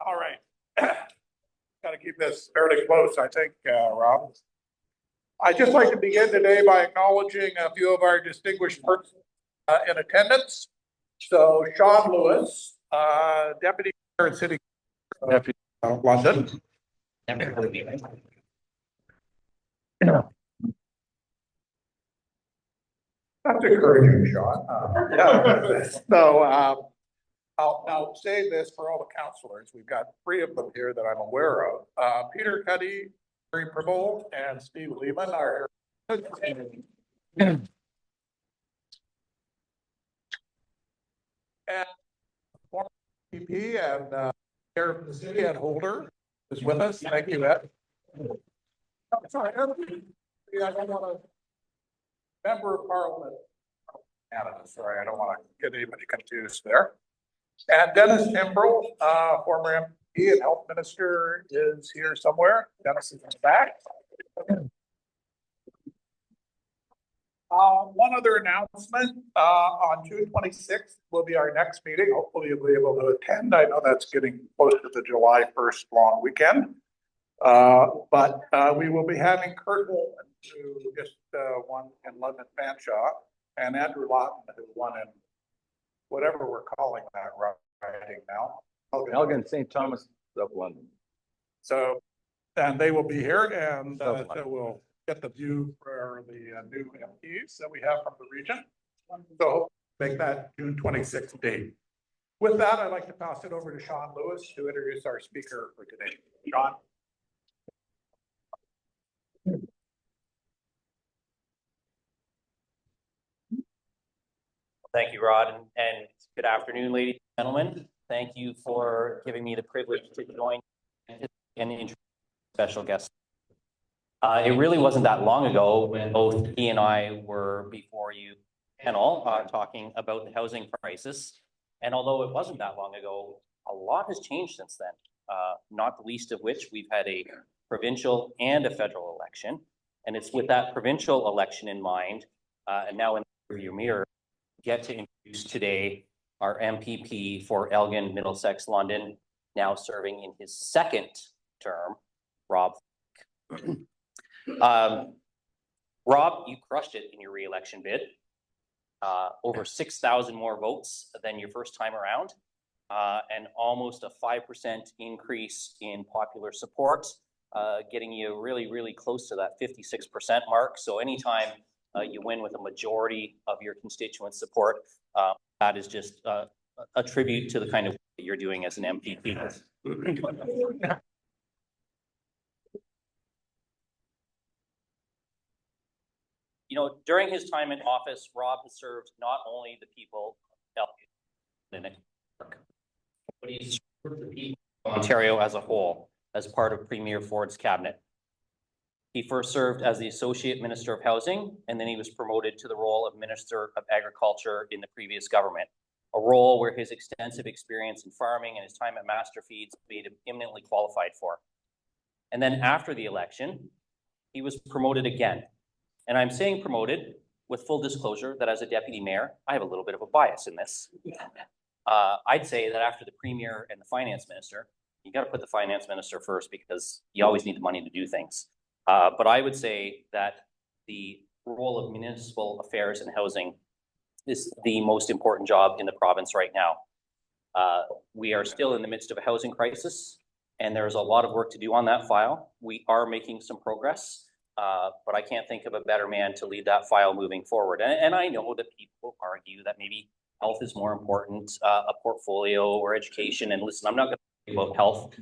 All right. Got to keep this fairly close, I think, Rob. I'd just like to begin today by acknowledging a few of our distinguished persons in attendance. So Sean Lewis, Deputy Mayor and City Deputy London. That's encouraging, Sean. So I'll say this for all the councillors. We've got 3 of them here that I'm aware of. Peter Cuddy, Barry Prevost, and Steve Lehman are here. And former VP and Chair of the City, Ed Holder, is with us. Thank you, Ed. Sorry, I don't want to. Member of Parliament Canada. Sorry, I don't want to get anybody confused there. And Dennis Timbrell, former MP and Health Minister, is here somewhere. Dennis is back. One other announcement, on June 26th will be our next meeting. Hopefully you'll be able to attend. I know that's getting close to the July 1st long weekend. But we will be having Kurt Holman, who just won in London Fanshawe, and Andrew Lawton, who won in whatever we're calling that riding now. Elgin St. Thomas of London. So, and they will be here, and so we'll get the view for the new MPs that we have from the region. So make that June 26th date. With that, I'd like to pass it over to Sean Lewis to introduce our speaker for today. Sean. Thank you, Rod, and good afternoon, ladies and gentlemen. Thank you for giving me the privilege to join and introduce special guests. It really wasn't that long ago when both he and I were before you panel talking about the housing crisis. And although it wasn't that long ago, a lot has changed since then, not the least of which we've had a provincial and a federal election. And it's with that provincial election in mind, and now in the rearview mirror, get to introduce today our MPP for Elgin, Middlesex, London, now serving in his 2nd term, Rob. Rob, you crushed it in your re-election bid. Over 6,000 more votes than your first time around, and almost a 5% increase in popular support, getting you really, really close to that 56% mark. So anytime you win with a majority of your constituent support, that is just a tribute to the kind of work that you're doing as an MPP. You know, during his time in office, Rob has served not only the people of Elgin, but he's served the people of Ontario as a whole as part of Premier Ford's cabinet. He first served as the Associate Minister of Housing, and then he was promoted to the role of Minister of Agriculture in the previous government, a role where his extensive experience in farming and his time at Master Feeds made him eminently qualified for. And then after the election, he was promoted again. And I'm saying promoted with full disclosure that as a deputy mayor, I have a little bit of a bias in this. I'd say that after the Premier and the Finance Minister, you got to put the Finance Minister first because you always need the money to do things. But I would say that the role of municipal affairs and housing is the most important job in the province right now. We are still in the midst of a housing crisis, and there's a lot of work to do on that file. We are making some progress, but I can't think of a better man to lead that file moving forward. And I know that people argue that maybe health is more important, a portfolio or education. And listen, I'm not going to talk about health.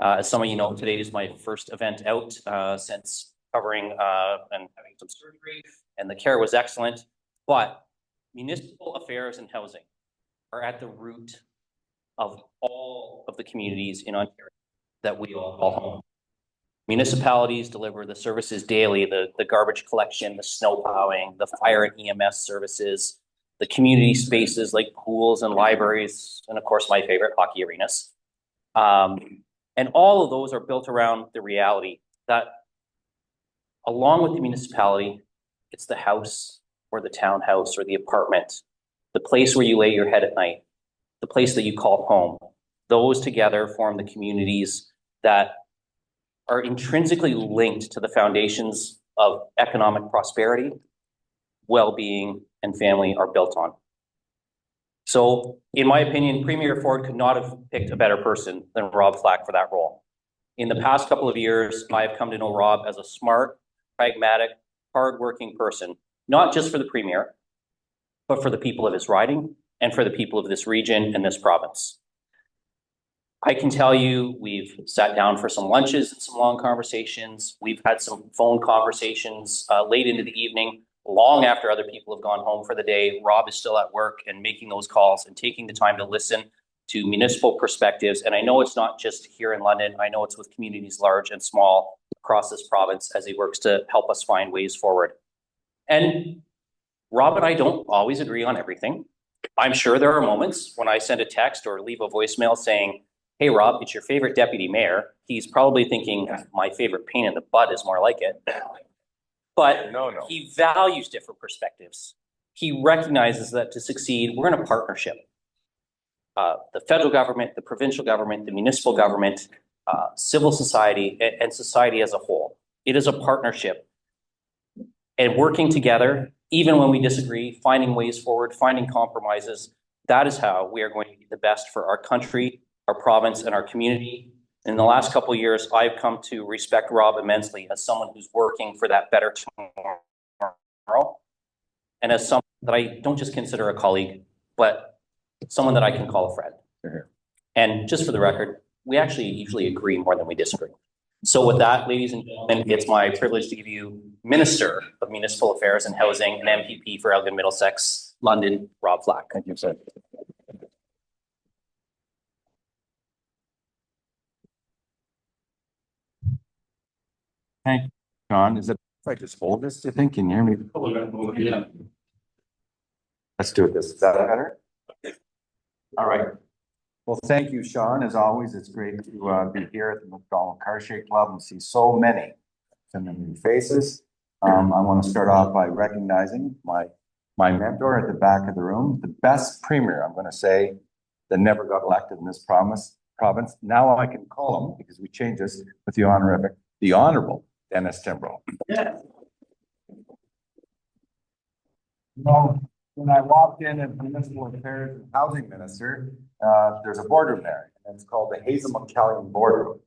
As some of you know, today is my first event out since covering and having some surgery, and the care was excellent. But municipal affairs and housing are at the root of all of the communities in Ontario that we all call home. Municipalities deliver the services daily, the garbage collection, the snow plowing, the fire and EMS services, the community spaces like pools and libraries, and of course my favorite, hockey arenas. And all of those are built around the reality that along with the municipality, it's the house or the townhouse or the apartment, the place where you lay your head at night, the place that you call home, those together form the communities that are intrinsically linked to the foundations of economic prosperity, well-being, and family are built on. So, in my opinion, Premier Ford could not have picked a better person than Rob Flack for that role. In the past couple of years, I have come to know Rob as a smart, pragmatic, hardworking person, not just for the Premier, but for the people of his riding and for the people of this region and this province. I can tell you, we've sat down for some lunches and some long conversations. We've had some phone conversations late into the evening, long after other people have gone home for the day. Rob is still at work and making those calls and taking the time to listen to municipal perspectives. And I know it's not just here in London. I know it's with communities large and small across this province as he works to help us find ways forward. And Rob and I don't always agree on everything. I'm sure there are moments when I send a text or leave a voicemail saying, hey, Rob, it's your favorite deputy mayor. He's probably thinking my favorite pain in the butt is more like it. But he values different perspectives. He recognizes that to succeed, we're in a partnership. The federal government, the provincial government, the municipal government, civil society, and society as a whole. It is a partnership. And working together, even when we disagree, finding ways forward, finding compromises, that is how we are going to be the best for our country, our province, and our community. In the last couple of years, I've come to respect Rob immensely as someone who's working for that better tomorrow, and as someone that I don't just consider a colleague, but someone that I can call a friend. And just for the record, we actually usually agree more than we disagree. So with that, ladies and gentlemen, it's my privilege to give you Minister of Municipal Affairs and Housing and MPP for Elgin Middlesex, London, Rob Flack. Thank you, sir. Thank you, John. Is it if I just hold this, do you think? Can you hear me? Yeah. Let's do it this. Is that better? All right. Well, thank you, Sean. As always, it's great to be here at the Macdonald Cartier Club and see so many familiar faces. I want to start off by recognizing my mentor at the back of the room, the best premier, I'm going to say, that never got elected in this province. Now I can call him, because we changed this, with the Honorable Dennis Timbro. Yeah. Well, when I walked in as Municipal Affairs and Housing Minister, there's a boardroom there, and it's called the Hazel McCallion Boardroom.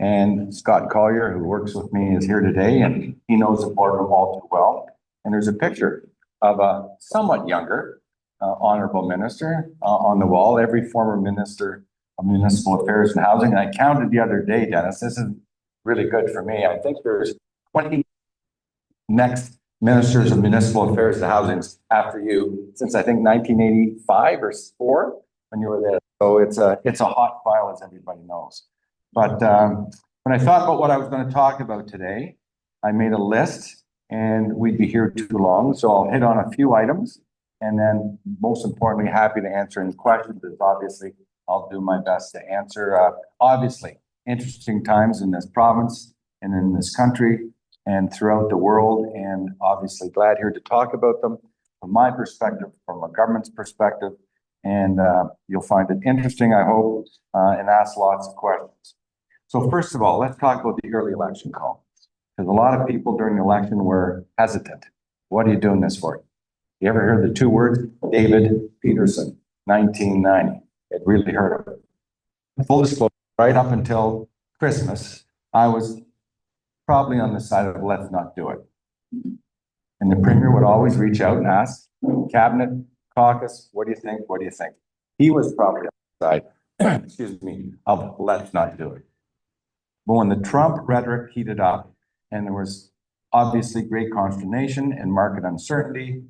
And Scott Collier, who works with me, is here today, and he knows the boardroom all too well. And there's a picture of a somewhat younger Honorable Minister on the wall. Every former Minister of Municipal Affairs and Housing, and I counted the other day, Dennis, this is really good for me. I think there's 20 next Ministers of Municipal Affairs and Housing after you, since I think 1985 or 4 when you were there. So it's a hot file, as everybody knows. But when I thought about what I was going to talk about today, I made a list, and we'd be here too long. So I'll hit on a few items, and then most importantly, happy to answer any questions. Because obviously, I'll do my best to answer. Obviously, interesting times in this province and in this country and throughout the world, and obviously glad here to talk about them from my perspective, from a government's perspective, and you'll find it interesting, I hope, and ask lots of questions. So first of all, let's talk about the early election call, because a lot of people during the election were hesitant. What are you doing this for? You ever heard the 2 words, David Peterson, 1990? It really hurt him. Full disclosure, right up until Christmas, I was probably on the side of let's not do it. And the Premier would always reach out and ask, Cabinet, caucus, what do you think? What do you think? He was probably on the side, excuse me, of let's not do it. But when the Trump rhetoric heated up, and there was obviously great consternation and market uncertainty,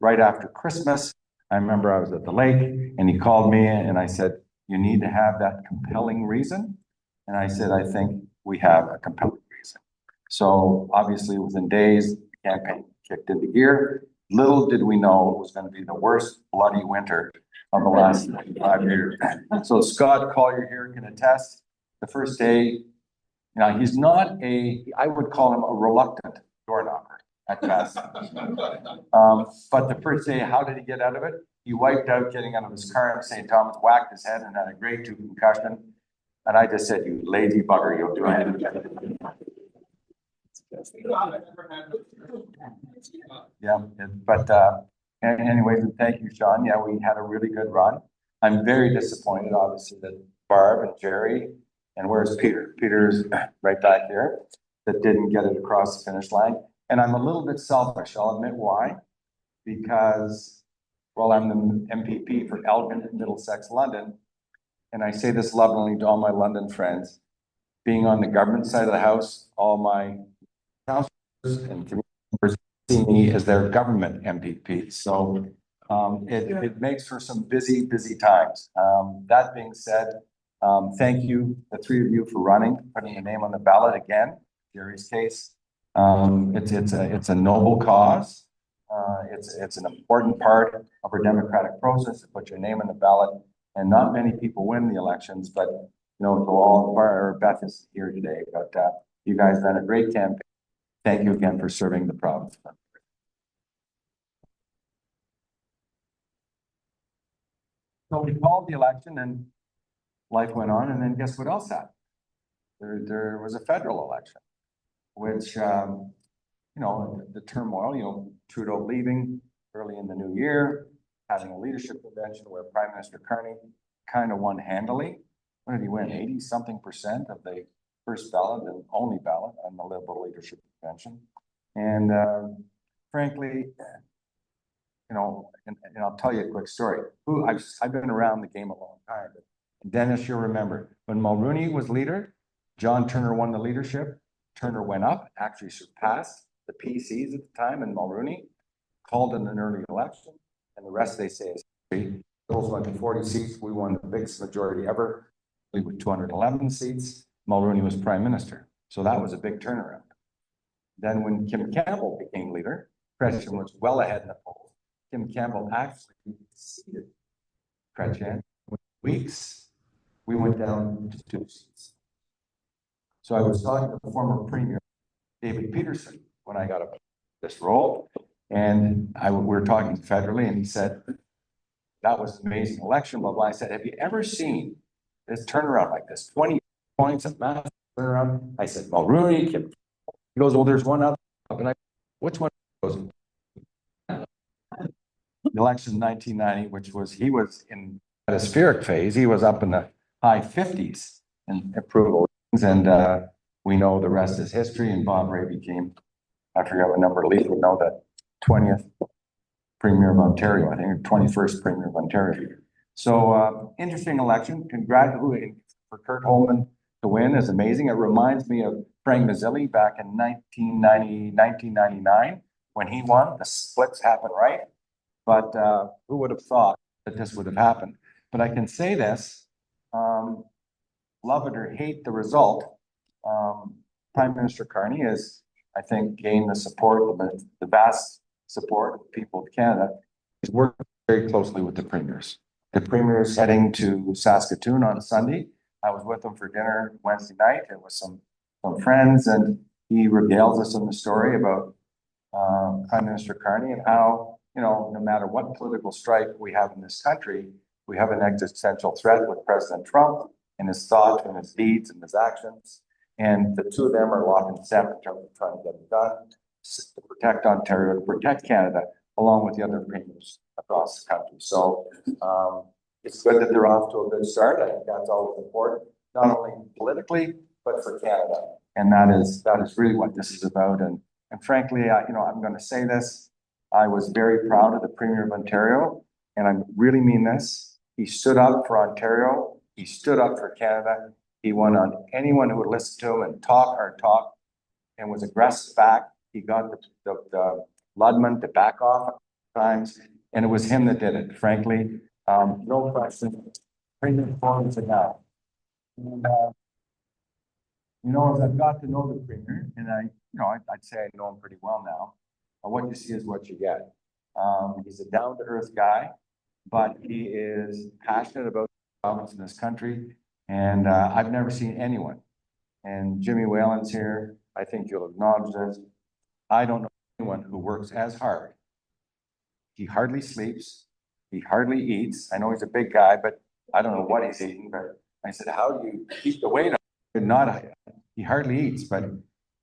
right after Christmas, I remember I was at the lake, and he called me, and I said, you need to have that compelling reason. And I said, I think we have a compelling reason. So obviously within days, the campaign kicked into gear. Little did we know it was going to be the worst bloody winter of the last 5 years. So Scott Collier here can attest. The first day, he's not I would call him a reluctant door knocker at best. But the first day, how did he get out of it? He wiped out getting out of his car in St. Thomas, whacked his head and had a grade 2 concussion. And I just said, you lazy bugger, you'll do it. Yeah, but anyways, thank you, Sean. Yeah, we had a really good run. I'm very disappointed, obviously, that Barb and Jerry, and where's Peter? Peter's right back here, that didn't get it across the finish line. And I'm a little bit selfish, I'll admit why. Because, well, I'm the MPP for Elgin, Middlesex, London. And I say this lovingly to all my London friends, being on the government side of the house, all my councillors and community members see me as their government MPP. So it makes for some busy times. That being said, thank you, the three of you, for running, putting your name on the ballot again. Jerry's case, it's a noble cause. It's an important part of our democratic process to put your name on the ballot. And not many people win the elections, but you know, to all, Beth is here today, but you guys done a great campaign. Thank you again for serving the province. So we called the election and life went on, and then guess what else happened? There was a federal election, which, you know, the turmoil, you know, Trudeau leaving early in the new year, having a leadership convention where Prime Minister Carney kind of won handily. What did he win? 80-something% of the first ballot and only ballot on the Liberal leadership convention. And frankly, you know, and I'll tell you a quick story. I've been around the game a long time. But Dennis, you'll remember when Mulroney was leader, John Turner won the leadership. Turner went up, actually surpassed the PCs at the time, and Mulroney called in an early election. And the rest, they say, is history. Liberals went to 40 seats. We won the biggest majority ever, with 211 seats. Mulroney was prime minister. So that was a big turnaround. Then when Kim Campbell became leader, Chrétien was well ahead in the polls. Kim Campbell actually exceeded Chrétien. Within weeks, we went down to 2 seats. So I was talking to the former premier, David Peterson, when I got up this role. And we were talking federally, and he said, that was an amazing election, blah, blah. I said, have you ever seen this turnaround like this? 20 points of massive turnaround. I said, Mulroney, Kim. He goes, well, there's one up. And which one? He goes, the election in 1990, which was, he was in a stratospheric phase. He was up in the high 50s in approval ratings. And we know the rest is history. And Bob Ray became, I forgot what number, Lee would know that, 20th Premier of Ontario, I think, or 21st Premier of Ontario. So interesting election. Congratulations for Kurt Holman to win is amazing. It reminds me of Frank Mazzilli back in 1999 when he won. The splits happened, right? But who would have thought that this would have happened? But I can say this, love it or hate the result, Prime Minister Carney has, I think, gained the support, the vast support of the people of Canada. He's working very closely with the premiers. The premier is heading to Saskatoon on Sunday. I was with him for dinner Wednesday night. It was some friends, and he regales us on the story about Prime Minister Carney and how, you know, no matter what political strife we have in this country, we have an existential threat with President Trump and his thoughts and his deeds and his actions. And the two of them are locked in step in terms of trying to get it done to protect Ontario, to protect Canada, along with the other premiers across the country. So it's good that they're off to a good start. I think that's always important, not only politically, but for Canada. And that is really what this is about. And frankly, you know, I'm going to say this. I was very proud of the Premier of Ontario, and I really mean this. He stood up for Ontario. He stood up for Canada. He won on anyone who would listen to him and talk and was aggressive back. He got the Ludman to back off at times, and it was him that did it, frankly. No question. Premier performance enough. And, you know, as I've got to know the Premier, and I'd say I know him pretty well now, what you see is what you get. He's a down-to-earth guy, but he is passionate about the province in this country, and I've never seen anyone. And Jimmy Whalen's here. I think you'll acknowledge this. I don't know anyone who works as hard. He hardly sleeps. He hardly eats. I know he's a big guy, but I don't know what he's eating, but I said, how do you keep the weight on? Not, he hardly eats, but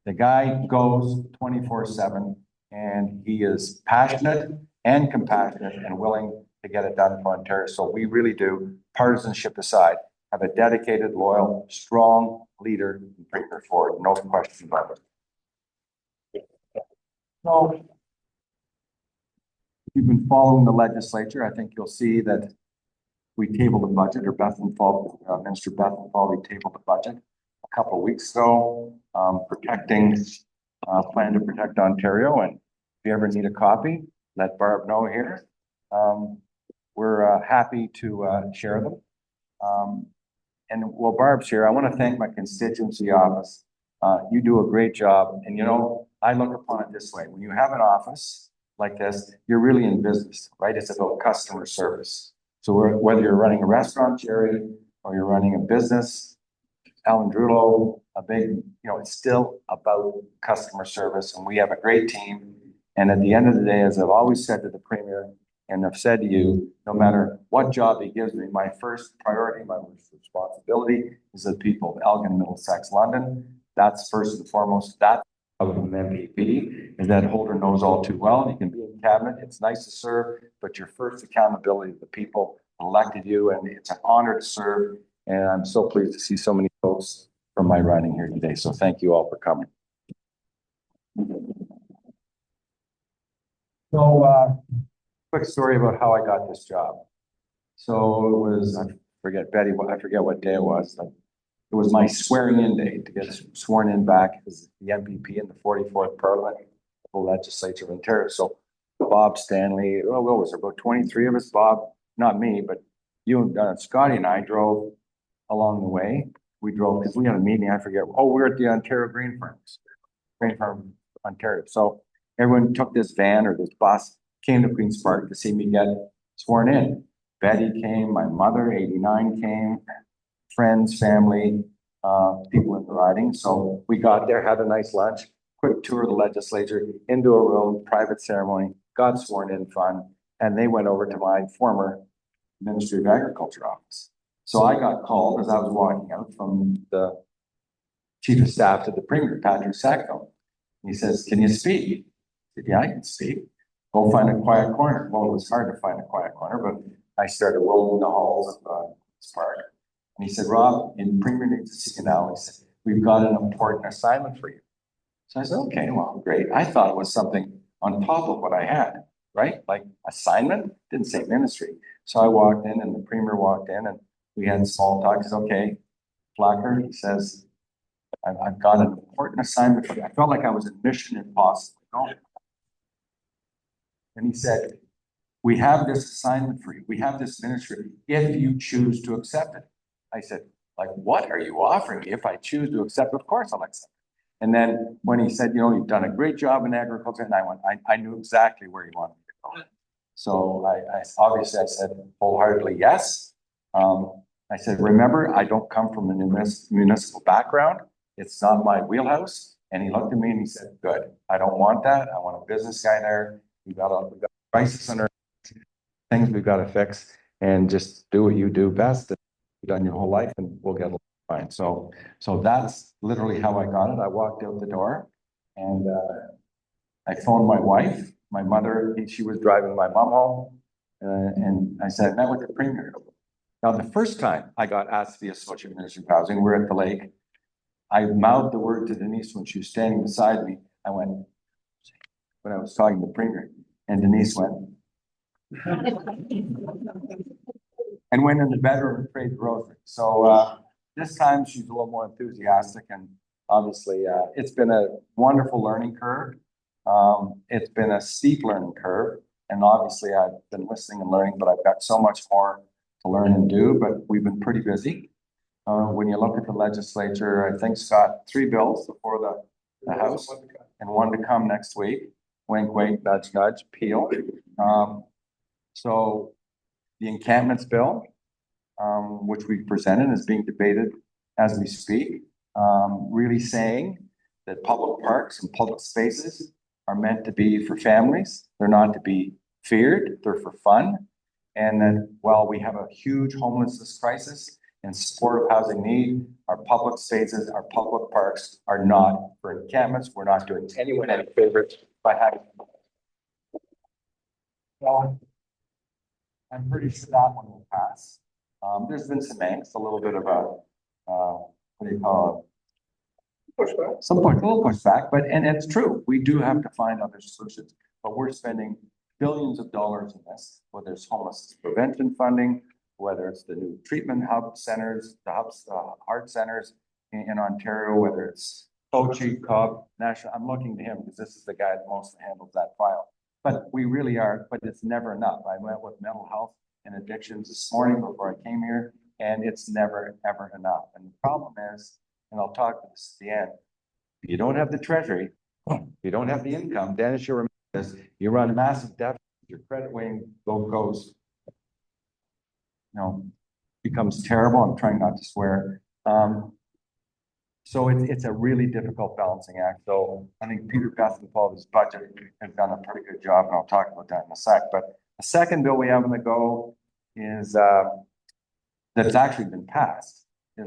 the guy goes 24/7 and he is passionate and compassionate and willing to get it done for Ontario. So we really do, partisanship aside, have a dedicated, loyal, strong leader in Premier Ford. No question about it. So if you've been following the legislature, I think you'll see that we tabled the budget, or Minister Bethlenfall, we tabled the budget a couple of weeks ago, plan to protect Ontario. And if you ever need a copy, let Barb know here. We're happy to share them. And while Barb's here, I want to thank my constituency office. You do a great job. And I look upon it this way. When you have an office like this, you're really in business, right? It's about customer service. So whether you're running a restaurant, Jerry, or you're running a business, Alan Drulo, it's still about customer service. And we have a great team. And at the end of the day, as I've always said to the Premier, and I've said to you, no matter what job he gives me, my first priority, my first responsibility is the people of Elgin, Middlesex, London. That's first and foremost. That's of an MPP, is that Holder knows all too well. You can be in cabinet, it's nice to serve, but your first accountability to the people elected you, and it's an honor to serve. And I'm so pleased to see so many folks from my riding here today. So thank you all for coming. So, quick story about how I got this job. So it was, I forget what day it was. It was my swearing in day to get sworn in back as the MPP in the 44th Parliament of the Legislature of Ontario. So Bob Stanley, what was there, about 23 of us, Bob, not me, but you and Scotty and I drove along the way. We drove because we had a meeting, I forget. Oh, we were at the Ontario Grain Farm, Ontario. So everyone took this van or this bus, came to Queen's Park to see me get sworn in. Betty came, my mother, 89, came, friends, family, people in the riding. So we got there, had a nice lunch, quick tour of the legislature, into a room, private ceremony, got sworn in fun, and they went over to my former Ministry of Agriculture office. So I got called as I was walking out from the Chief of Staff to the Premier, Patrick Sackville. He says, "Can you speak?" I said, "Yeah, I can speak. Go find a quiet corner." Well, it was hard to find a quiet corner, but I started rolling the halls of this park. And he said, "Rob, the Premier needs to see you now." He said, "We've got an important assignment for you." So I said, "Okay, well, great." I thought it was something on top of what I had, right? Like assignment, didn't say ministry. So I walked in and the Premier walked in and we had small talk. He says, "Okay, Flacker," he says, I've got an important assignment for you." I felt like I was in Mission Impossible. And he said, "We have this assignment for you. We have this ministry if you choose to accept it." I said, "Like, what are you offering me? If I choose to accept, of course I'll accept it." And then when he said, "You've done a great job in agriculture," and I knew exactly where he wanted me to go. So I obviously I said wholeheartedly yes. I said, "Remember, I don't come from a municipal background. It's not my wheelhouse." And he looked at me and he said, "Good. I don't want that. I want a business guy there. We've got a crisis under things we've got to fix, and just do what you do best. You've done your whole life, and we'll get fine." So that's literally how I got it. I walked out the door, and I phoned my wife, my mother. She was driving my mom home, and I said, "I met with the Premier." Now, the first time I got asked to be Associate Minister of Housing, we're at the lake. I mouthed the word to Denise when she was standing beside me. I went, when I was talking to the Premier, and Denise went, and went in the bedroom and prayed the rosary. So this time she's a little more enthusiastic, and obviously it's been a wonderful learning curve. It's been a steep learning curve, and obviously I've been listening and learning, but I've got so much more to learn and do, but we've been pretty busy. When you look at the legislature, I think Scott, 3 bills before the House and 1 to come next week. Wink, wink, nudge, nudge, peel. So the encampments bill, which we presented, is being debated as we speak, really saying that public parks and public spaces are meant to be for families. They're not to be feared. They're for fun. And that while we have a huge homelessness crisis and supportive housing need, our public spaces, our public parks are not for encampments. We're not doing anyone any favors by having. Well, I'm pretty sure that one will pass. There's been some angst, a little bit of a, what do you call it? Pushback. Some point, a little pushback, but, and it's true, we do have to find other solutions, but we're spending billions of dollars in this, whether it's homelessness prevention funding, whether it's the new treatment hub centers, the hubs, heart centers in Ontario, whether it's Coachie, Cobb, National, I'm looking to him because this is the guy that mostly handles that file. But we really are, but it's never enough. I met with mental health and addictions this morning before I came here, and it's never, ever enough. And the problem is, and I'll talk to this at the end, if you don't have the treasury, if you don't have the income, Dennis, you remember this, you run massive deficits, your credit rating goes, becomes terrible. I'm trying not to swear. So it's a really difficult balancing act. So I think Peter Path's budget has done a pretty good job, and I'll talk about that in a sec. But the second bill we have on the go is that's actually been passed. It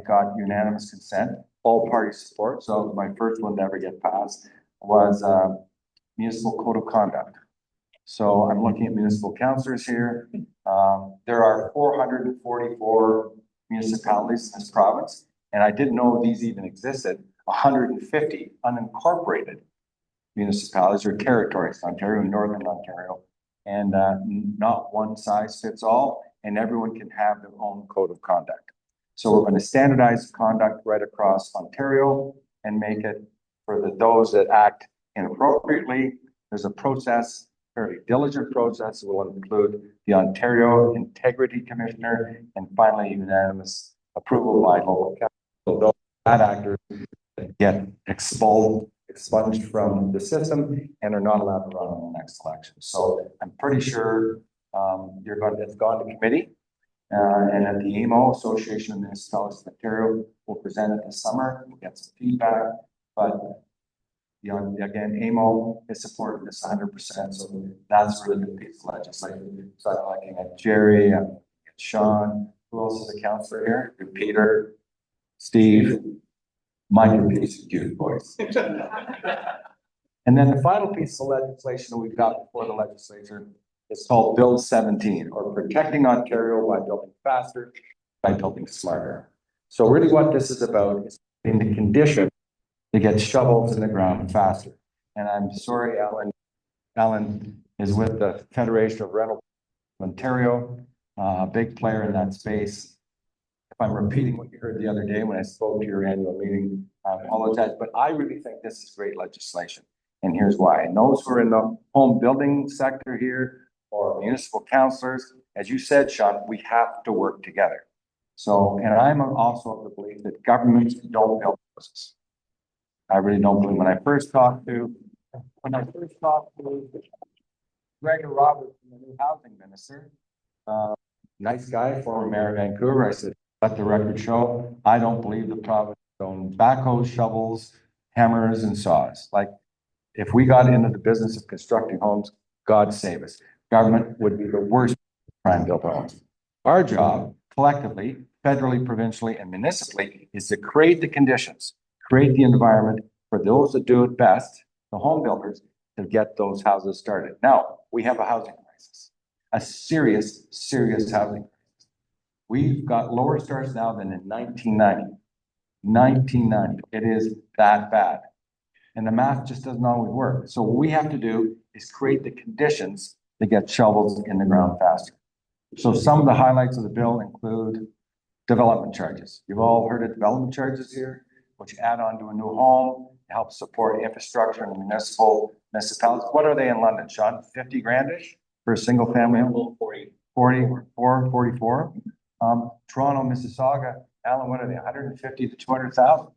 got unanimous consent, all party support. So my first one to ever get passed was Municipal Code of Conduct. So I'm looking at municipal councillors here. There are 444 municipalities in this province. And I didn't know these even existed, 150 unincorporated municipalities or territories, Ontario and Northern Ontario. And not one size fits all, and everyone can have their own code of conduct. So we're going to standardize conduct right across Ontario and make it for those that act inappropriately. There's a process, fairly diligent process. It will include the Ontario Integrity Commissioner and finally unanimous approval by local council. Those bad actors get expunged from the system and are not allowed to run in the next election. So I'm pretty sure it's gone to committee, and at the AMO, Association of Municipalities of Ontario, will present it this summer. We'll get some feedback, but again, AMO is supporting this 100%. So that's really the piece of legislation. So I'm looking at Jerry, I'm looking at Sean. Who else is a councillor here? Peter. Steve, mind your piece of cute voice. And then the final piece of legislation that we've got before the legislature is called Bill 17, or Protecting Ontario by Building Faster, by Building Smarter. So really what this is about is in the condition to get shovels in the ground faster. And I'm sorry, Alan is with the Federation of Rental Ontario, a big player in that space. If I'm repeating what you heard the other day when I spoke to your annual meeting, I apologize, but I really think this is great legislation. And here's why. And those who are in the home building sector here or municipal councillors, as you said, Sean, we have to work together. So, and I'm also of the belief that governments don't build houses. I really don't believe. When I first talked to Gregor Roberts, the new housing minister, nice guy, former mayor of Vancouver, I said, let the record show, I don't believe the province owns backhoes, shovels, hammers, and saws. Like, if we got into the business of constructing homes, God save us. Government would be the worst trying to build homes. Our job, collectively, federally, provincially, and municipally, is to create the conditions, create the environment for those that do it best, the home builders, to get those houses started. Now, we have a housing crisis, a serious, serious housing crisis. We've got lower starts now than in 1990. 1990. It is that bad. And the math just doesn't always work. So what we have to do is create the conditions to get shovels in the ground faster. So some of the highlights of the bill include development charges. You've all heard of development charges here, which add on to a new home to help support infrastructure in municipalities. What are they in London, Sean? 50 grandish for a single family home? 44. Toronto, Mississauga, Alan, what are they? 150 to 200,000.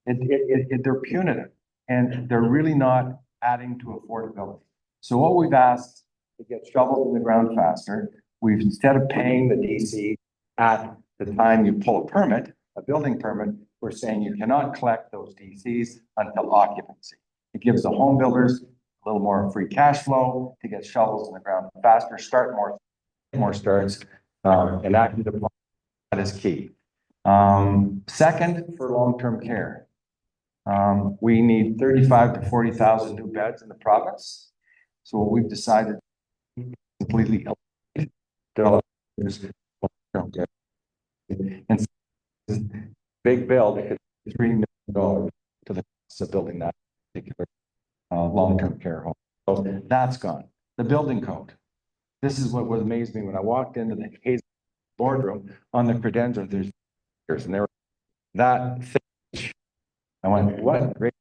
They're punitive, and they're really not adding to affordability. So what we've asked to get shovels in the ground faster, we've, instead of paying the DC at the time you pull a permit, a building permit, we're saying you cannot collect those DCs until occupancy. It gives the home builders a little more free cash flow to get shovels in the ground faster, start more more starts, and acting upon that is key. Second, for long-term care. We need 35 to 40,000 new beds in the province. So what we've decided completely develop is long-term care. And big bill, they could $3 million to the cost of building that particular long-term care home. So that's gone. The building code. This is what was amazed me when I walked into the Hazel boardroom on the credentials. There's and they were that thick. I went, what? Great.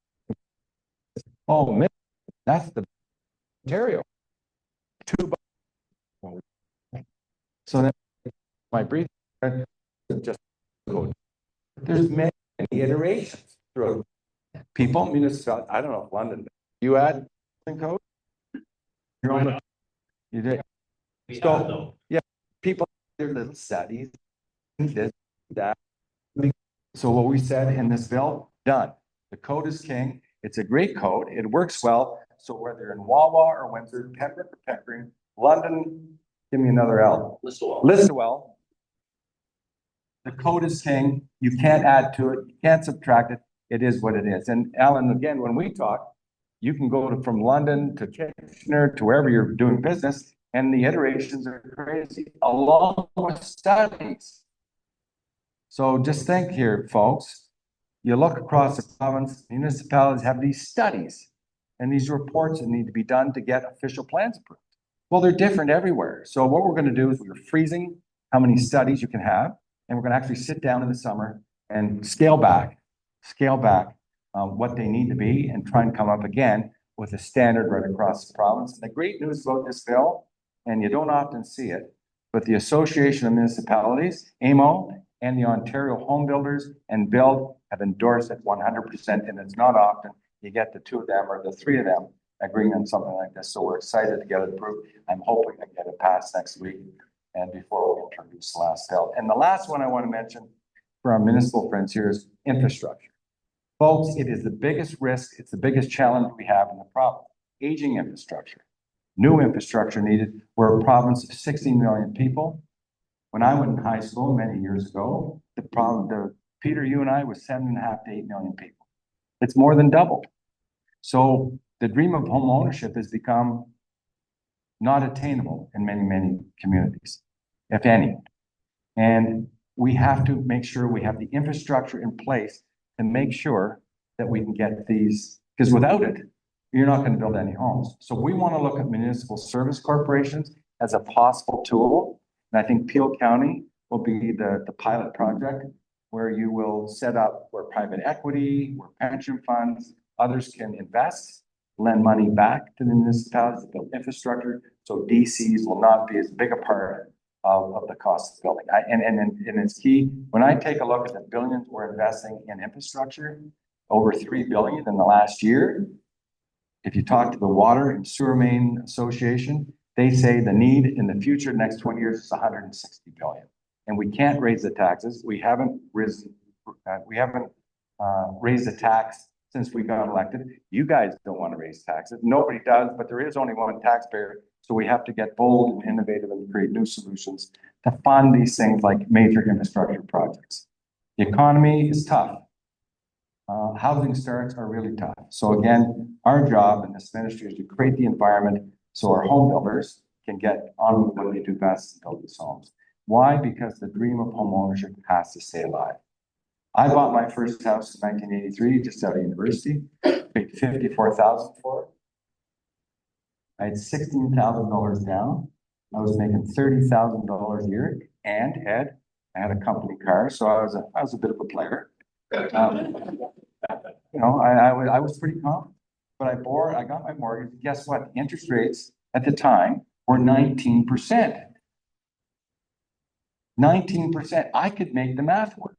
Oh, man, that's the Ontario. So then my brief just code. There's many iterations through people, municipalities. I don't know if London, you add code. Your own, you did. So, yeah, people, their little studies, this, that. So what we said in this bill, done. The code is king. It's a great code. It works well. So whether you're in Wawa or Windsor, Pembroke or Pickering, London, give me another L. Listowel. The code is king. You can't add to it. You can't subtract it. It is what it is. And Alan, again, when we talk, you can go from London to Kitchener to wherever you're doing business, and the iterations are crazy, along with studies. So just think here, folks. You look across the province, municipalities have these studies and these reports that need to be done to get official plans approved. Well, they're different everywhere. So what we're going to do is we're freezing how many studies you can have, and we're going to actually sit down in the summer and scale back what they need to be and try and come up again with a standard right across the province. And the great news about this bill, and you don't often see it, but the Association of Municipalities, AMO, and the Ontario Home Builders and Build have endorsed it 100%, and it's not often you get the two of them or the three of them agreeing on something like this. So we're excited to get it approved. I'm hoping to get it passed next week and before we introduce the last bill. And the last one I want to mention for our municipal friends here is infrastructure. Folks, it is the biggest risk. It's the biggest challenge we have in the province. Aging infrastructure, new infrastructure needed. We're a province of 16 million people. When I went in high school many years ago, Peter, you and I was 7.5 to 8 million people. It's more than doubled. So the dream of home ownership has become not attainable in many, many communities, if any. And we have to make sure we have the infrastructure in place to make sure that we can get these, because without it, you're not going to build any homes. So we want to look at municipal service corporations as a possible tool. And I think Peel County will be the pilot project where you will set up where private equity, where pension funds, others can invest, lend money back to the municipalities to build infrastructure. So DCs will not be as big a part of the cost of building. And it's key. When I take a look at the billions we're investing in infrastructure, over 3 billion in the last year. If you talk to the Water and Sewer Main Association, they say the need in the future, next 20 years, is 160 billion. And we can't raise the taxes. We haven't raised the tax since we got elected. You guys don't want to raise taxes. Nobody does, but there is only one taxpayer. So we have to get bold and innovative and create new solutions to fund these things like major infrastructure projects. The economy is tough. Housing starts are really tough. So again, our job in this ministry is to create the environment so our home builders can get on with what they do best and build these homes. Why? Because the dream of home ownership has to stay alive. I bought my first house in 1983, just out of university, paid $54,000 for it. I had $16,000 down. I was making $30,000 a year, and I had a company car, so I was a bit of a player. You know, I was pretty confident, but I got my mortgage. Guess what? Interest rates at the time were 19%. 19%. I could make the math work.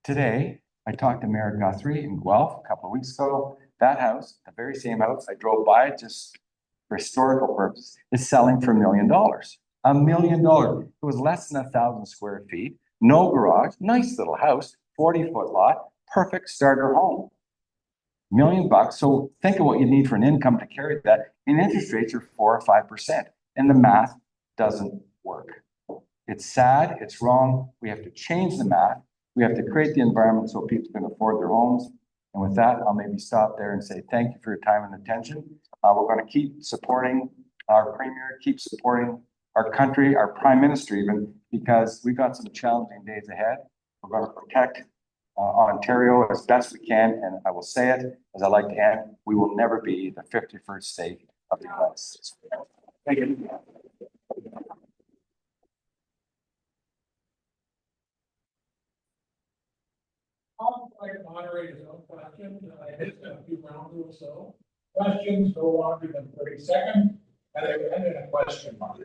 Today, I talked to Mayor Guthrie in Guelph a couple of weeks ago. That house, the very same house, I drove by it just for historical purposes, is selling for $1 million. $1 million. It was less than 1,000 square feet, no garage, nice little house, 40-foot lot, perfect starter home. $1 million. So think of what you need for an income to carry that. And interest rates are 4 or 5%. and the math doesn't work. It's sad, it's wrong. We have to change the math. We have to create the environment so people can afford their homes. And with that, I'll maybe stop there and say thank you for your time and attention. We're going to keep supporting our premier, keep supporting our country, our prime minister even, because we've got some challenging days ahead. We're going to protect Ontario as best we can. And I will say it, as I like to end, we will never be the 51st state of the United States. Thank you. I'll try to moderate his own questions. I hit a few rounds or so. Questions no longer than 30 seconds, and they end in a question mark.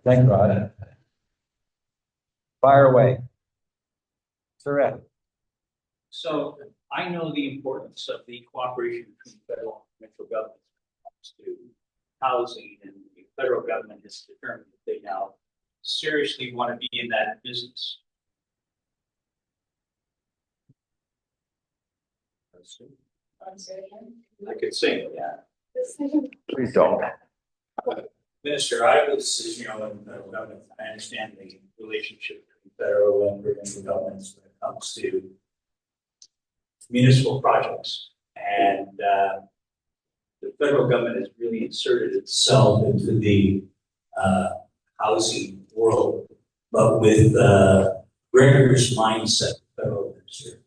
Thank you, Rod. Fire away. Sir Ed. So I know the importance of the cooperation between federal and provincial governments when it comes to housing, and the federal government has determined that they now seriously want to be in that business. I could sing, yeah. Please don't. Minister, I was, in the government, I understand the relationship between federal and provincial governments when it comes to municipal projects. And the federal government has really inserted itself into the housing world, but with Gregor's mindset, federal minister.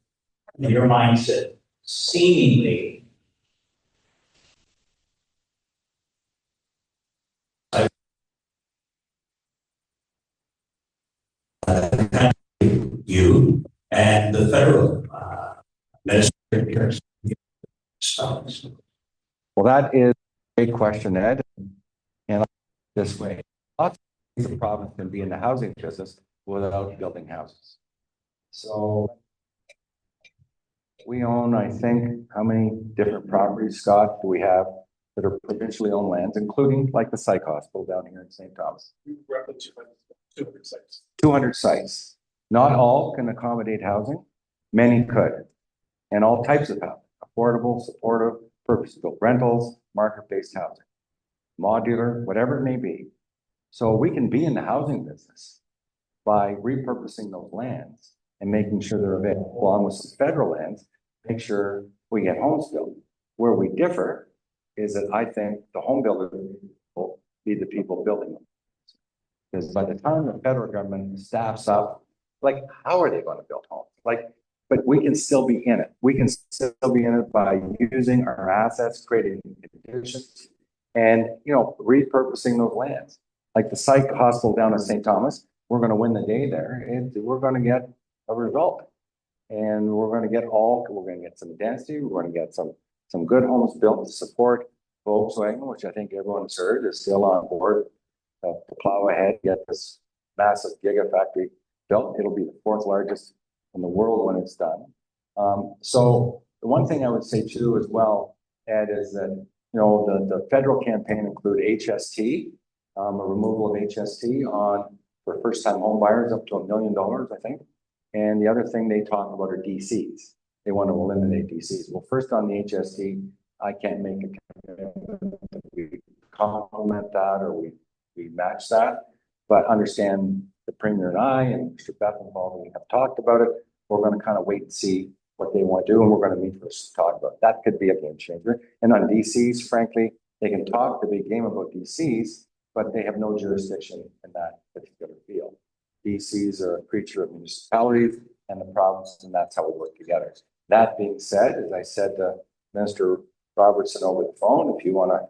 And your mindset seemingly you and the federal minister. Well, that is a great question, Ed. And this way, lots of the province can be in the housing business without building houses. So we own, I think, how many different properties, Scott, do we have that are provincially owned lands, including like the psych hospital down here in St. Thomas? Roughly 200 sites. 200 sites. Not all can accommodate housing. Many could. And all types of housing, affordable, supportive, purpose-built rentals, market-based housing, modular, whatever it may be. So we can be in the housing business by repurposing those lands and making sure they're available, along with some federal lands, make sure we get homes built. Where we differ is that I think the home builders will be the people building them. Because by the time the federal government staffs up, like, how are they going to build homes? Like, but we can still be in it. We can still be in it by using our assets, creating conditions, and, repurposing those lands. Like the psych hospital down in St. Thomas, we're going to win the day there, and we're going to get a result. And we're going to get some density. We're going to get some good homes built to support Volkswagen, which I think everyone's heard is still on board to plow ahead, get this massive gigafactory built. It'll be the 4th largest in the world when it's done. So the one thing I would say too as well, Ed, is that, the federal campaign include HST, a removal of HST for first-time home buyers up to $1 million, I think. And the other thing they talk about are DCs. They want to eliminate DCs. Well, first on the HST, I can't make a commitment that we complement that or we match that, but understand the Premier and I and Mr. Bethenfall, we have talked about it. We're going to kind of wait and see what they want to do, and we're going to meet first to talk about it. That could be a game changer. And on DCs, frankly, they can talk the big game about DCs, but they have no jurisdiction in that particular field. DCs are a creature of municipalities and the province, and that's how we work together. That being said, as I said to Minister Robertson over the phone, if you want to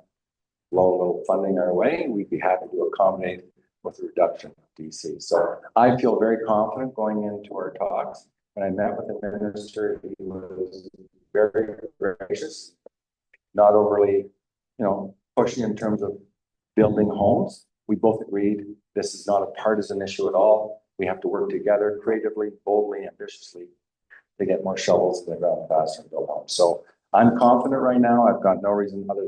blow a little funding our way, we'd be happy to accommodate with a reduction of DC. So I feel very confident going into our talks. When I met with the minister, he was very gracious, not overly, pushy in terms of building homes. We both agreed this is not a partisan issue at all. We have to work together creatively, boldly, ambitiously to get more shovels in the ground faster and build homes. So I'm confident right now. I've got no reason other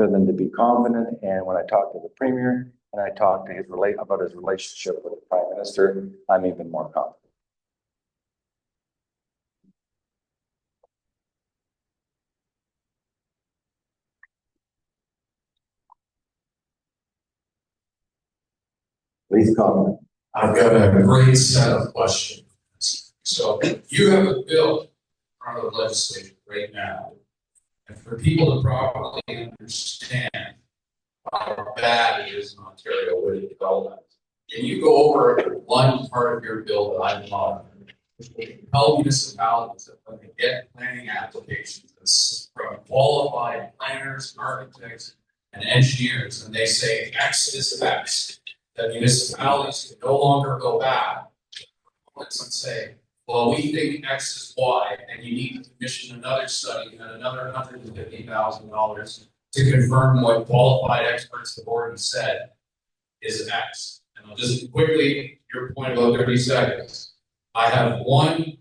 than to be confident. And when I talk to the Premier and I talk to about his relationship with the Prime Minister, I'm even more confident. Please comment. I've got a great set of questions. So you have a bill in front of the legislature right now. And for people to properly understand how bad it is in Ontario with development, can you go over one part of your bill that I love? Tell municipalities that when they get planning applications from qualified planners, architects, and engineers, and they say X is X, that municipalities can no longer go back and say, well, we think X is Y, and you need to commission another study at another $150,000 to confirm what qualified experts have already said is X. And I'll just quickly, your point about 30 seconds. I have one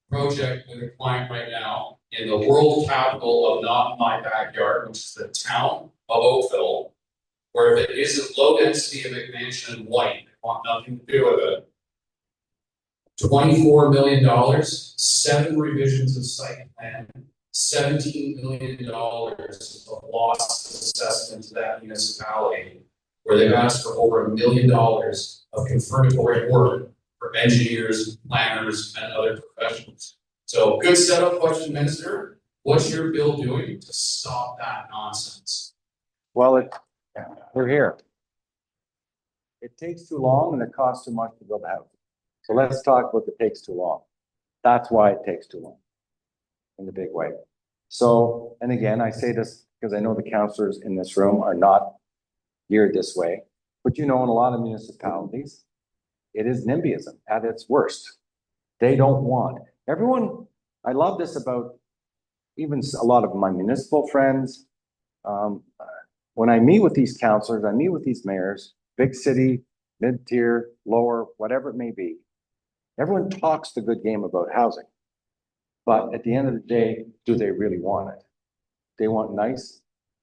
project with a client right now in the world capital of not my backyard, which is the town of Oakville, where if it isn't low density of McMansion and white, they want nothing to do with it. $24 million, 7 revisions of site plan, $17 million of loss assessment to that municipality, where they've asked for over $1 million of confirmatory work for engineers, planners, and other professionals. So good setup question, Minister. What's your bill doing to stop that nonsense? Well, we're here. It takes too long and it costs too much to build a house. So let's talk about it takes too long. That's why it takes too long in the big way. So, and again, I say this because I know the councillors in this room are not geared this way, but you know, in a lot of municipalities, it is NIMBYism at its worst. They don't want everyone. I love this about even a lot of my municipal friends. When I meet with these councillors, I meet with these mayors, big city, mid-tier, lower, whatever it may be. Everyone talks the good game about housing. But at the end of the day, do they really want it? They want nice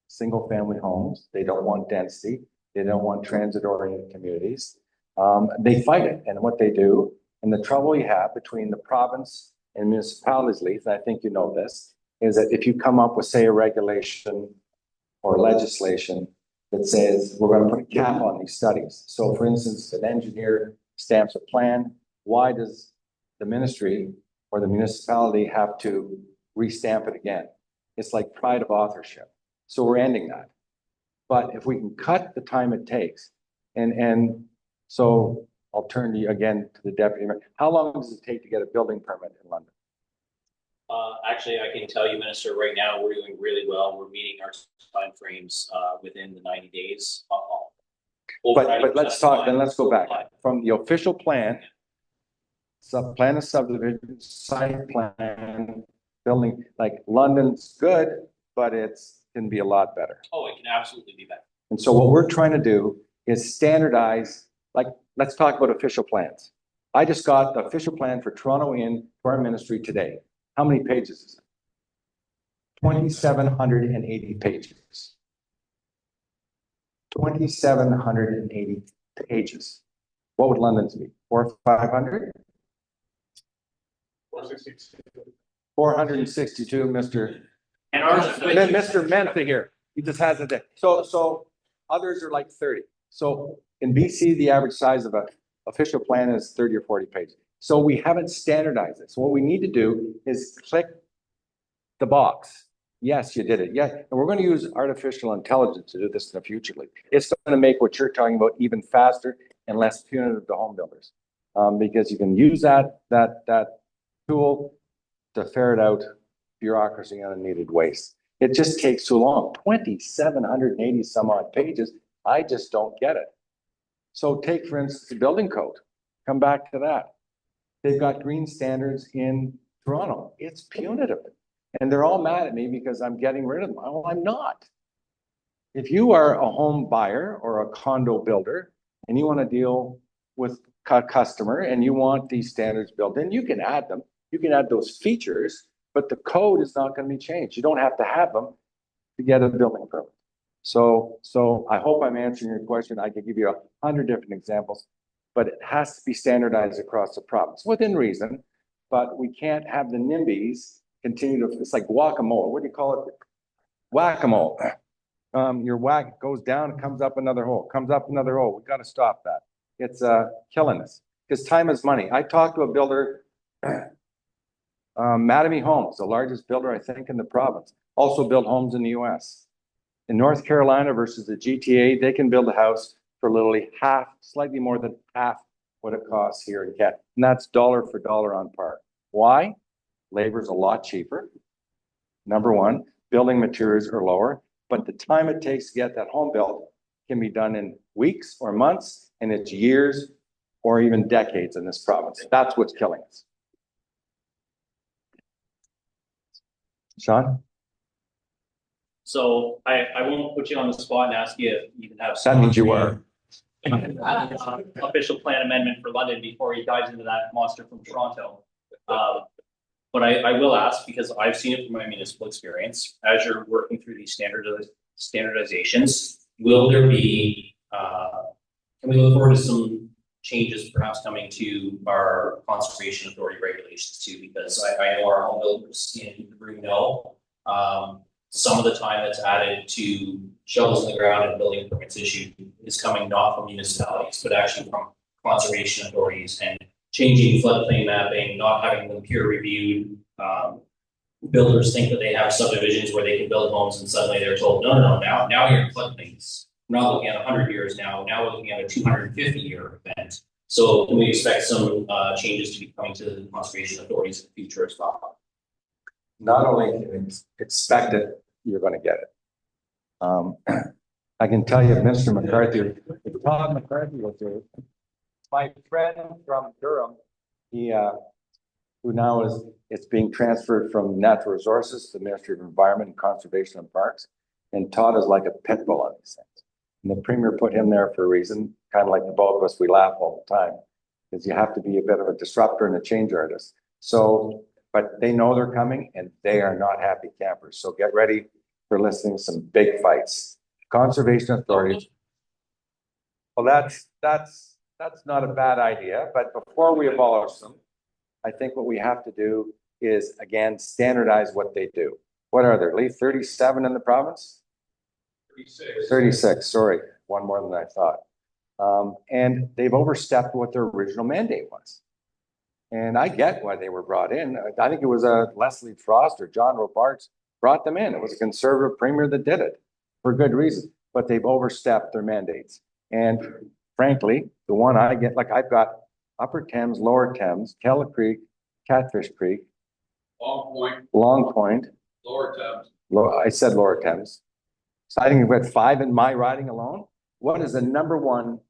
single family homes. They don't want density. They don't want transit oriented communities. They fight it. And what they do, and the trouble you have between the province and municipalities, Leith, and I think you know this, is that if you come up with, say, a regulation or legislation that says we're going to put a cap on these studies. So for instance, an engineer stamps a plan. Why does the ministry or the municipality have to restamp it again? It's like pride of authorship. So we're ending that. But if we can cut the time it takes, and so I'll turn to you again to the deputy mayor. How long does it take to get a building permit in London? Actually, I can tell you, Minister, right now, we're doing really well. We're meeting our timeframes within the 90 days. But let's talk, then let's go back. From the official plan, plan of subdivision, site plan, building, like London's good, but it's can be a lot better. Oh, it can absolutely be better. And so what we're trying to do is standardize, like, let's talk about official plans. I just got the official plan for Toronto in for our ministry today. How many pages is it? 2,780 pages. 2,780 pages. What would London's be? 400 or 500? 462, Mr. And ours is Mr. Mentha here. He just has it there. So others are like 30. So in BC, the average size of an official plan is 30 or 40 pages. So we haven't standardized it. So what we need to do is click the box. Yes, you did it. Yeah, and we're going to use artificial intelligence to do this in the future. It's going to make what you're talking about even faster and less punitive to home builders, because you can use that tool to ferret out bureaucracy and unneeded waste. It just takes too long. 2,780 some odd pages. I just don't get it. So take, for instance, the building code. Come back to that. They've got green standards in Toronto. It's punitive. And they're all mad at me because I'm getting rid of them. Well, I'm not. If you are a home buyer or a condo builder and you want to deal with a customer and you want these standards built in, you can add them. You can add those features, but the code is not going to be changed. You don't have to have them to get a building permit. So I hope I'm answering your question. I could give you 100 different examples, but it has to be standardized across the province within reason. But we can't have the NIMBYs continue to, it's like guacamole. What do you call it? Whack-a-mole. Your whack goes down, comes up another hole, comes up another hole. We got to stop that. It's killing us because time is money. I talked to a builder, Mattamy Homes, the largest builder, I think, in the province, also built homes in the US. In North Carolina versus the GTA, they can build a house for literally half, slightly more than half what it costs here in Canada. And that's dollar for dollar on par. Why? Labor's a lot cheaper. Number one, building materials are lower, but the time it takes to get that home built can be done in weeks or months, and it's years or even decades in this province. That's what's killing us. Sean? So I won't put you on the spot and ask you if you can have. That means you are. Official plan amendment for London before he dives into that monster from Toronto. But I will ask, because I've seen it from my municipal experience, as you're working through these standardizations, will there be, can we look forward to some changes perhaps coming to our conservation authority regulations too? Because I know our home builders in the room know, some of the time that's added to shovels in the ground and building permits issued is coming not from municipalities, but actually from conservation authorities, and changing floodplain mapping, not having them peer reviewed. Builders think that they have subdivisions where they can build homes, and suddenly they're told, no, now you're in floodplains. We're not looking at 100 years now we're looking at a 250-year event. So can we expect some changes to be coming to the conservation authorities in the future as well? Not only can you expect it, you're going to get it. I can tell you, Mr. McCarthy, if Todd McCarthy was there, my friend from Durham, he, who now is, it's being transferred from Natural Resources to the Ministry of Environment and Conservation and Parks. And Todd is like a pit bull on these things. And the Premier put him there for a reason, kind of like the both of us, we laugh all the time, because you have to be a bit of a disruptor and a change artist. So, but they know they're coming and they are not happy campers. So get ready for listening to some big fights. Conservation authorities. Well, that's not a bad idea, but before we abolish them, I think what we have to do is, again, standardize what they do. What are there? Leave 37 in the province? 36, sorry, one more than I thought. And they've overstepped what their original mandate was. And I get why they were brought in. I think it was Leslie Frost or John Robarts brought them in. It was a conservative premier that did it for good reason, but they've overstepped their mandates. And frankly, the one I get, like I've got Upper Thames, Lower Thames, Keller Creek, Catfish Creek, Long Point, Lower Thames. I said Lower Thames. So I think we've got 5 in my riding alone. What is the number one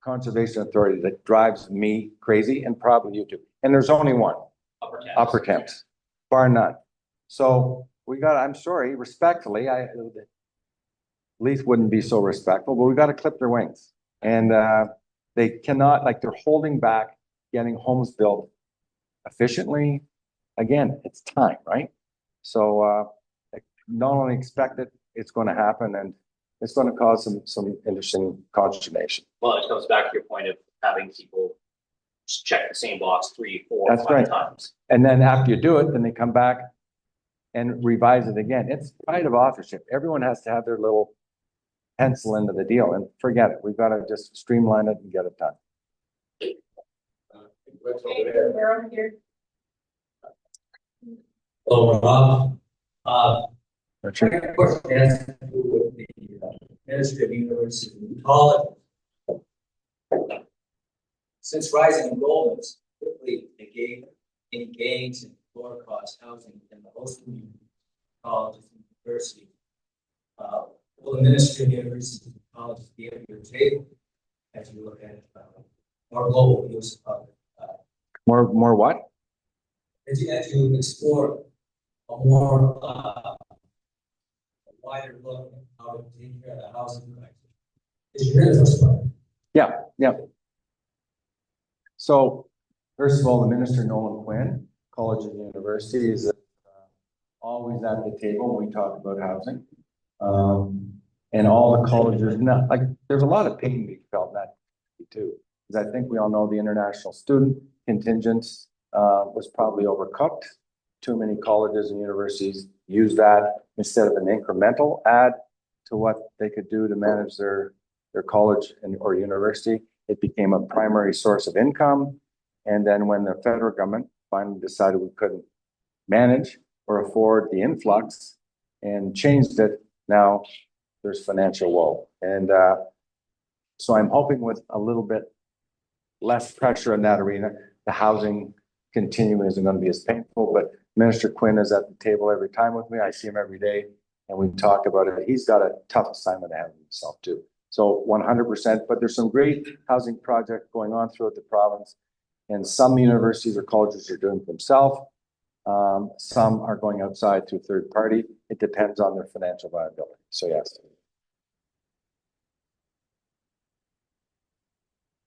conservation authority that drives me crazy, and probably you too? And there's only one. Upper Thames, bar none. So we got, I'm sorry, respectfully, Leith wouldn't be so respectful, but we got to clip their wings. And they cannot, like, they're holding back getting homes built efficiently. Again, it's time, right? So not only expect it, it's going to happen, and it's going to cause some interesting consternation. Well, it comes back to your point of having people check the same box 3, 4, That's 5 right. times. And then after you do it, then they come back and revise it again. It's pride of authorship. Everyone has to have their little pencil into the deal, and forget it. We've got to just streamline it and get it done. Oh, Rob, Richard? question has to do with the Ministry of University College. Since rising enrollments quickly negate any gains in lower cost housing in the host community, colleges and universities, will the Ministry of University College be at your table as you look at more global use of More what? as you explore a more wider look at how to take care of the housing crisis? Is your first part? Yeah. So first of all, the Minister, Nolan Quinn, College and University, is always at the table when we talk about housing. And all the colleges, now, like, there's a lot of pain being felt in that too, because I think we all know the international student contingents was probably overcooked. Too many colleges and universities use that instead of an incremental add to what they could do to manage their college or university. It became a primary source of income. And then when the federal government finally decided we couldn't manage or afford the influx and changed it, now there's financial woe. And so I'm hoping with a little bit less pressure in that arena, the housing continuum isn't going to be as painful. But Minister Quinn is at the table every time with me. I see him every day and we talk about it. He's got a tough assignment ahead of himself too. So 100%, but there's some great housing projects going on throughout the province. And some universities or colleges are doing it themselves. Some are going outside through third party. It depends on their financial viability. So yes.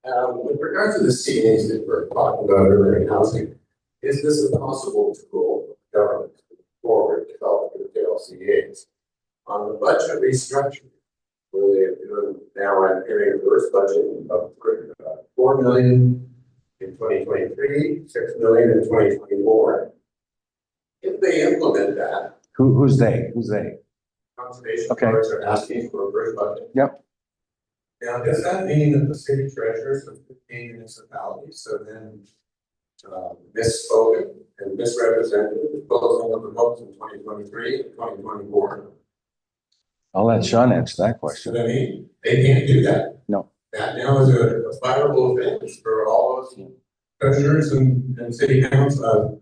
With regard to the CAs that we're talking about earlier in housing, is this a possible tool for government to move forward developing the CAs? On the budget restructuring, where they're doing now, I'm hearing a first budget of 4 million in 2023, 6 million in 2024. If they implement that, Who's they? Who's they? conservation Okay. authorities are asking for a first budget. Yep. Now, does that mean that the city treasurers of 15 municipalities are then misspoken and misrepresented the closing of the books in 2023 and 2024? I'll let Sean answer that question. So I mean, they can't do that. No. That now is a fireable offense for all of us treasurers and city council,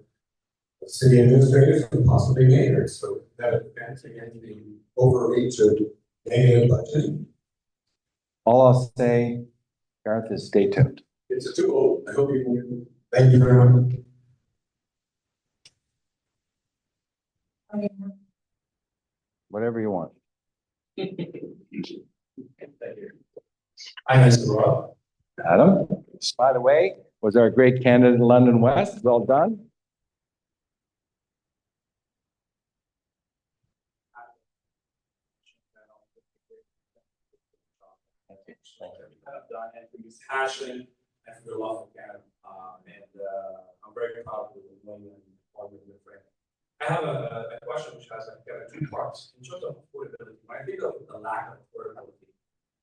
city administrators and possibly mayors. So that offense against the overreach of negative budgeting. All I'll say, Gareth, is stay tuned. It's a tool. I hope you can. Thank you very much. Whatever you want. Thank you. Hi, Mr. Roy. Adam, by the way, was our great candidate in London West. Well done. I've done and for his passion and for the love of Canada. I'm very proud of the William and friend. I have a question which has two parts. In terms of affordability, when I think of the lack of affordability,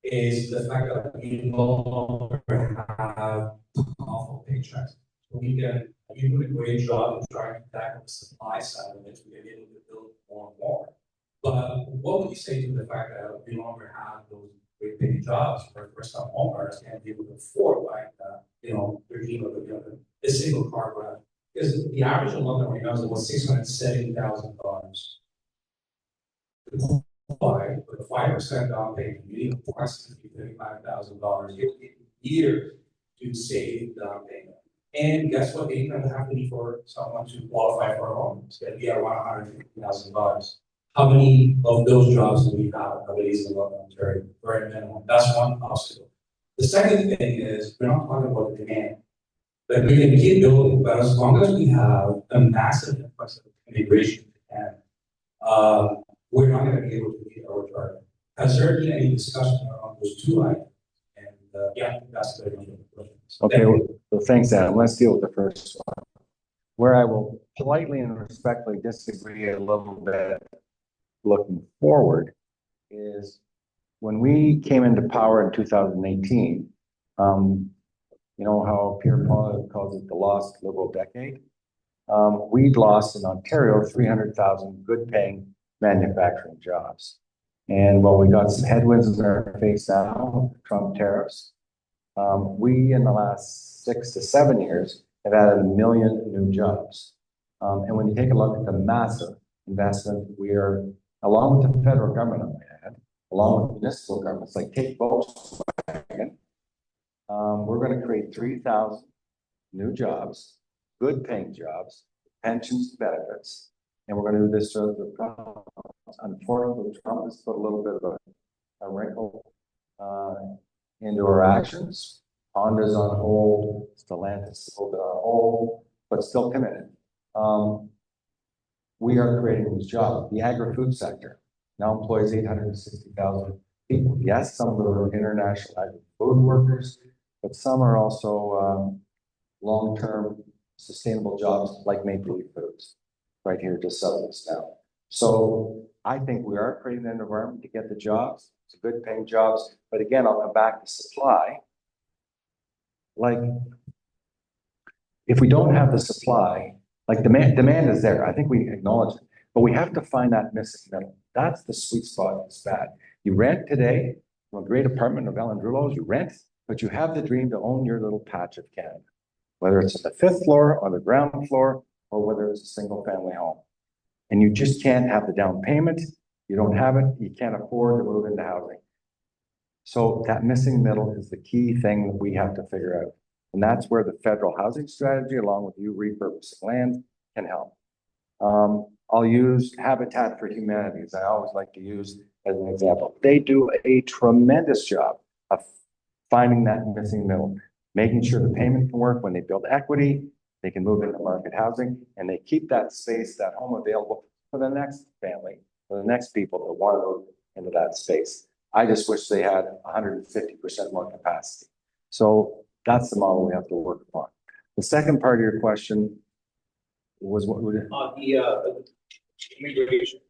is the fact that we no longer have awful paychecks. So we can do a great job of trying to tackle the supply side of it. We are able to build more and more. But what would you say to the fact that we no longer have those great paying jobs for first-time homeowners can't be able to afford, like, a single car rent? Because the average in London right now is about $670,000. Why, with a 5% down payment, you need approximately $35,000 a year to save down payment. And guess what? The income would have to be for someone to qualify for a home. It's going to be around $150,000. How many of those jobs do we have nowadays in London, Ontario? Very minimum. That's one obstacle. The second thing is we're not talking about demand. Like we can keep building, but as long as we have a massive influx of immigration to Canada, we're not going to be able to meet our target. Has there been any discussion around those two items? And yeah, that's the question. Okay, well, thanks, Adam. Let's deal with the first one. Where I will politely and respectfully disagree a little bit looking forward is when we came into power in 2018, you know how Pierre Paul calls it the lost Liberal decade? We'd lost in Ontario 300,000 good paying manufacturing jobs. And while we got some headwinds in our face now, Trump tariffs, we in the last 6 to 7 years have added 1 million new jobs. And when you take a look at the massive investment, we are, along with the federal government, I might add, along with municipal governments, like take Volkswagen, we're going to create 3,000 new jobs, good paying jobs, pensions, benefits, and we're going to do this so that unfortunately, Trump has put a little bit of a wrinkle into our actions. Honda's on hold, Stellantis is a little bit on hold, but still committed. We are creating these jobs. The agri-food sector now employs 860,000 people. Yes, some of them are international agri-food workers, but some are also long-term sustainable jobs like Maple Leaf Foods right here just south of us now. So I think we are creating an environment to get the jobs. It's a good paying jobs, but again, I'll come back to supply. like, if we don't have the supply, like demand is there. I think we acknowledge it, but we have to find that missing middle. That's the sweet spot. It's bad. You rent today from a great apartment of Ellen Drulo's, you rent, but you have the dream to own your little patch of Canada, whether it's on the 5th floor or the ground floor, or whether it's a single family home. And you just can't have the down payment. You don't have it. You can't afford to move into housing. So that missing middle is the key thing that we have to figure out. And that's where the federal housing strategy, along with you repurposing land, can help. I'll use Habitat for Humanity, as I always like to use as an example. They do a tremendous job of finding that missing middle, making sure the payment can work. When they build equity, they can move into market housing, and they keep that space, that home available for the next family, for the next people that want to move into that space. I just wish they had 150% more capacity. So that's the model we have to work upon. The second part of your question was what would it? The immigration,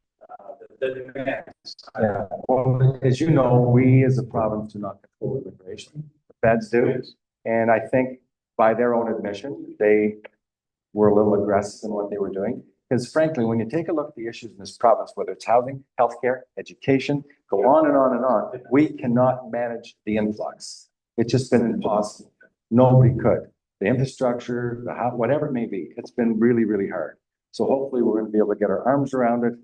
the demands. Yeah, well, as you know, we as a province do not control immigration. The feds do. And I think by their own admission, they were a little aggressive in what they were doing. Because frankly, when you take a look at the issues in this province, whether it's housing, healthcare, education, go on and on and on, we cannot manage the influx. It's just been impossible. Nobody could. The infrastructure, the how, whatever it may be, it's been really, really hard. So hopefully we're going to be able to get our arms around it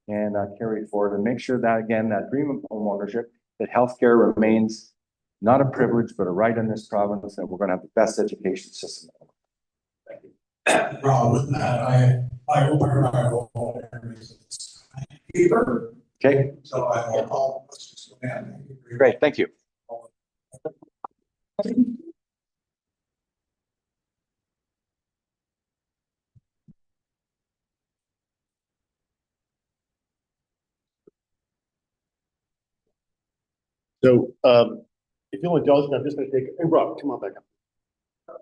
and carry it forward and make sure that, again, that dream of home ownership, that healthcare remains not a privilege, but a right in this province, and we're going to have the best education system. Thank you. With that, I will burn my whole paper. Okay, So I will call. great. Thank you. So, if you'll indulge me, I'm just gonna take, hey, Rob, come on back up.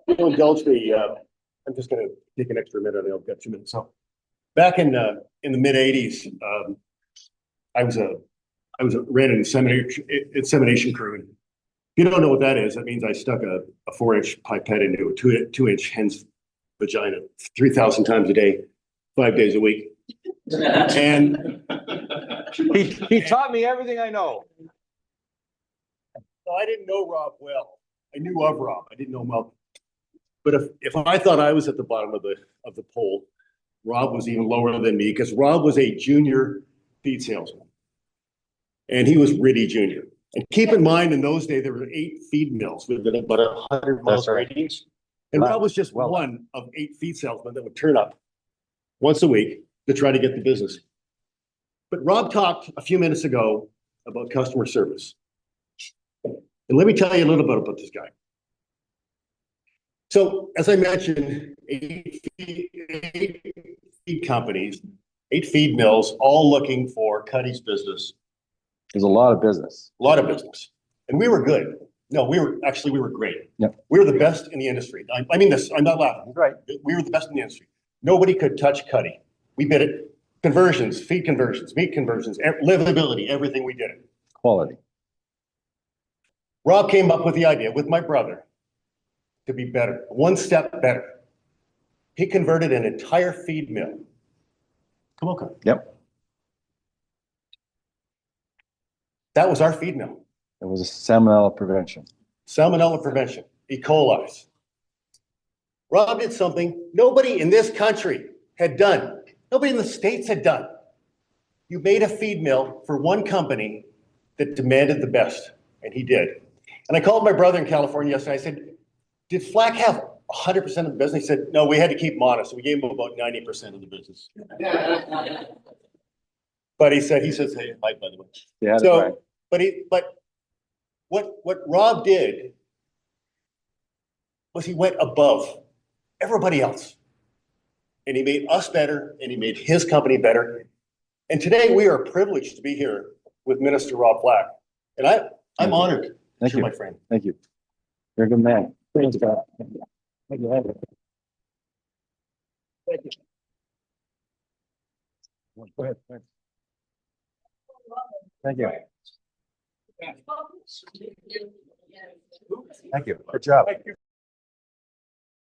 If you'll indulge me, I'm just gonna take an extra minute, and I'll get 2 minutes. So, back in the mid-80s, I ran an insemination crew. And if you don't know what that is, that means I stuck a 4-inch pipette into a 2-inch hen's vagina 3,000 times a day, 5 days a week. And He taught me everything I know. I didn't know Rob well. I knew of Rob. I didn't know him well. But if I thought I was at the bottom of the pole, Rob was even lower than me, because Rob was a junior feed salesman. And he was really junior. And keep in mind, in those days, there were 8 feed mills within about 100 miles radius. And Rob was just one of 8 feed salesmen that would turn up once a week to try to get the business. But Rob talked a few minutes ago about customer service. And let me tell you a little bit about this guy. So, as I mentioned, 8 feed companies, 8 feed mills, all looking for Cuddy's business. There's a lot of business. A lot of business. And we were good. No, we were great. Yep. We were the best in the industry. I mean this, I'm not laughing. Right. We were the best in the industry. Nobody could touch Cuddy. We did it. Conversions, feed conversions, meat conversions, livability, everything we did it. Quality. Rob came up with the idea with my brother to be better, one step better. He converted an entire feed mill. Come on, come. Yep. That was our feed mill. It was a salmonella prevention. Salmonella prevention, E. coli. Rob did something nobody in this country had done. Nobody in the States had done. You made a feed mill for one company that demanded the best, and he did. And I called my brother in California yesterday. I said, did Flack have 100% of the business? He said, no, we had to keep him honest. So we gave him about 90% of the business. But he says, hey, hi, by the way. Yeah. So, but what Rob did was he went above everybody else. And he made us better, and he made his company better. And today we are privileged to be here with Minister Rob Flack. And I'm honored. Thank you, my friend. Thank you. You're a good man. Thank you. Thank you. Thank you. Go ahead. Thank you. Thank you. Good job.